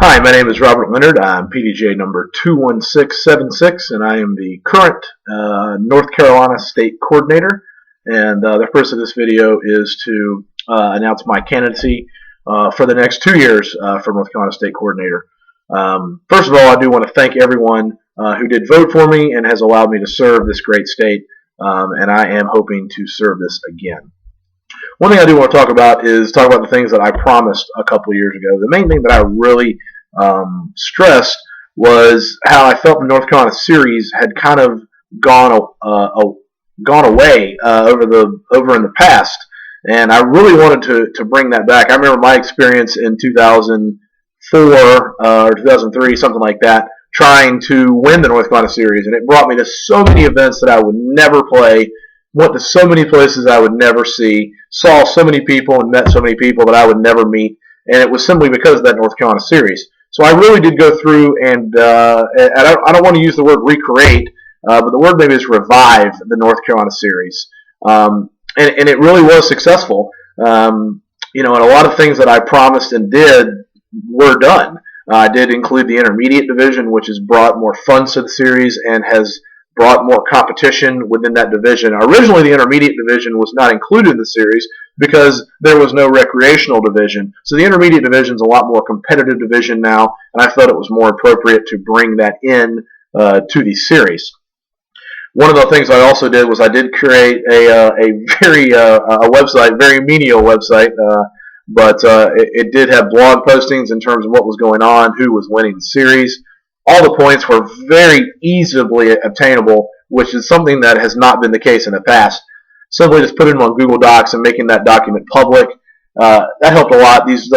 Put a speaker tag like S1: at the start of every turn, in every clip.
S1: Hi, my name is Robert Leonard. I'm PDGA number 21676, and I am the current North Carolina State Coordinator. And the purpose of this video is to announce my candidacy for the next 2 years for North Carolina State Coordinator. First of all, I do want to thank everyone who did vote for me and has allowed me to serve this great state, and I am hoping to serve this again. One thing I do want to talk about the things that I promised a couple of years ago. The main thing that I really stressed was how I felt the North Carolina series had kind of gone away over in the past, and I really wanted to bring that back. I remember my experience in 2004 or 2003, something like that, trying to win the North Carolina series, and it brought me to so many events that I would never play. Went to so many places I would never see, saw so many people and met so many people that I would never meet, and it was simply because of that North Carolina series. So I really did go through and I don't want to use the word recreate, but the word maybe is revive the North Carolina series. And it really was successful. And a lot of things that I promised and did were done. I did include the intermediate division, which has brought more funds to the series and has brought more competition within that division. Originally, the intermediate division was not included in the series because there was no recreational division. So the intermediate division is a lot more competitive division now, and I felt it was more appropriate to bring that in to the series. One of the things I also did was I did create a website, very menial website, but it did have blog postings in terms of what was going on, who was winning the series. All the points were very easily obtainable, which is something that has not been the case in the past. Simply just putting them on Google Docs and making that document public, that helped a lot. These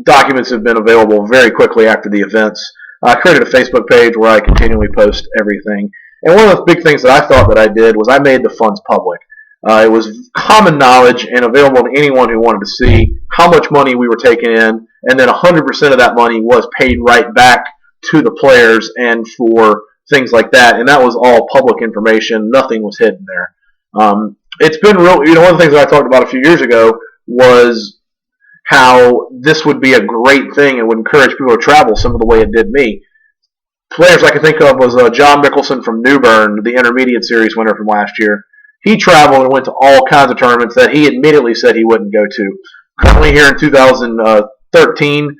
S1: documents have been available very quickly after the events. I created a Facebook page where I continually post everything. And one of the big things that I thought that I did was I made the funds public. It was common knowledge and available to anyone who wanted to see how much money we were taking in, and then 100% of that money was paid right back to the players and for things like that, and that was all public information. Nothing was hidden there. It's been real. One of the things that I talked about a few years ago was how this would be a great thing and would encourage people to travel some of the way it did me. Players I can think of was John Mickelson from New Bern, the intermediate series winner from last year. He traveled and went to all kinds of tournaments that he immediately said he wouldn't go to. Currently here in 2013,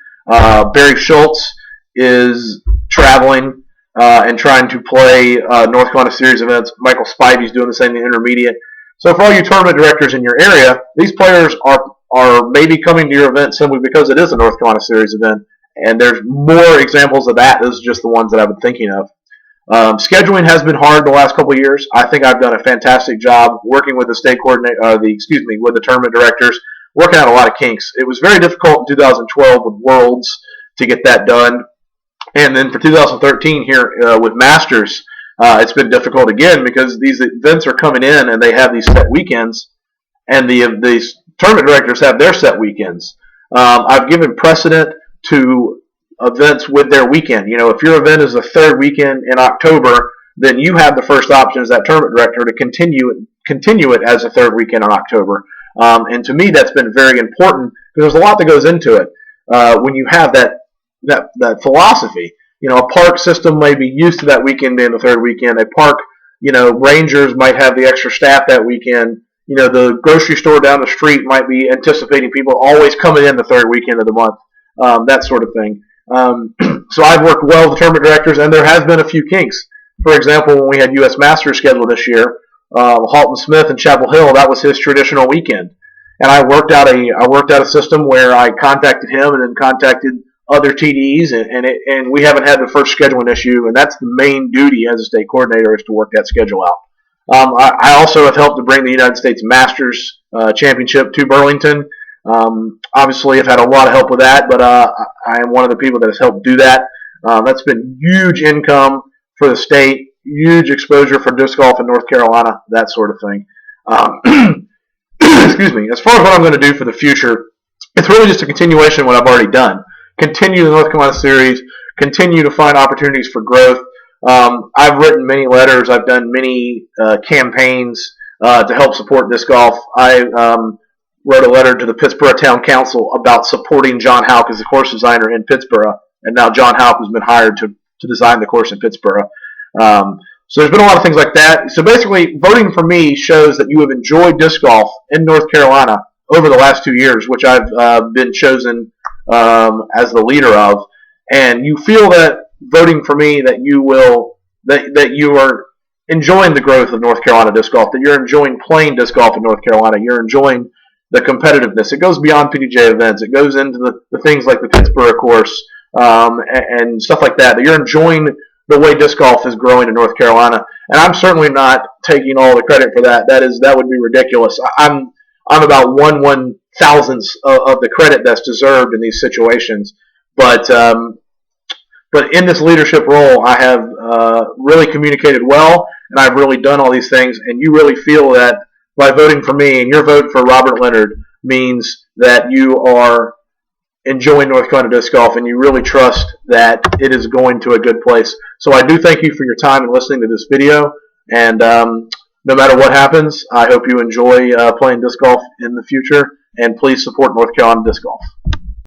S1: Barry Schultz is traveling and trying to play North Carolina Series events. Michael Spivey's doing the same in the intermediate. So for all you tournament directors in your area, these players are maybe coming to your event simply because it is a North Carolina Series event, and there's more examples of that. Those are just the ones that I've been thinking of. Scheduling has been hard the last couple of years. I think I've done a fantastic job working with the state coordinator, with the tournament directors, working out a lot of kinks. It was very difficult in 2012 with Worlds to get that done. And then for 2013 here with Masters, it's been difficult again because these events are coming in and they have these set weekends, and these tournament directors have their set weekends. I've given precedent to events with their weekend. If your event is the third weekend in October, then you have the first option as that tournament director to continue it as a third weekend in October. And to me, that's been very important because there's a lot that goes into it when you have that philosophy. A park system may be used to that weekend being the third weekend. A park, rangers might have the extra staff that weekend. The grocery store down the street might be anticipating people always coming in the third weekend of the month, that sort of thing. So I've worked well with the tournament directors, and there has been a few kinks. For example, when we had U.S. Masters scheduled this year, Halton Smith in Chapel Hill, that was his traditional weekend. And I worked out a system where I contacted him and then contacted other TDs, and we haven't had the first scheduling issue, and that's the main duty as a state coordinator, is to work that schedule out. I also have helped to bring the United States Masters Championship to Burlington. Obviously, I've had a lot of help with that, but I am one of the people that has helped do that. That's been huge income for the state, huge exposure for disc golf in North Carolina, that sort of thing. Excuse me. As far as what I'm going to do for the future, it's really just a continuation of what I've already done. Continue the North Carolina Series, continue to find opportunities for growth. I've written many letters. I've done many campaigns to help support disc golf. wrote a letter to the Pittsburgh Town Council about supporting John Houck as the course designer in Pittsburgh, and now John Houck has been hired to design the course in Pittsburgh. So there's been a lot of things like that. So basically, voting for me shows that you have enjoyed disc golf in North Carolina over the last 2 years, which I've been chosen as the leader of, and you feel that voting for me that you are enjoying the growth of North Carolina disc golf, that you're enjoying playing disc golf in North Carolina, you're enjoying the competitiveness. It goes beyond PDGA events. It goes into the things like the Pittsburgh course and stuff like that. That you're enjoying the way disc golf is growing in North Carolina, and I'm certainly not taking all the credit for that. That would be ridiculous. I'm about 1/1000th of the credit that's deserved in these situations, but in this leadership role, I have really communicated well, and I've really done all these things, and you really feel that by voting for me, and your vote for Robert Leonard means that you are enjoying North Carolina disc golf, and you really trust that it is going to a good place. So I do thank you for your time and listening to this video, and no matter what happens, I hope you enjoy playing disc golf in the future, and please support North Carolina disc golf.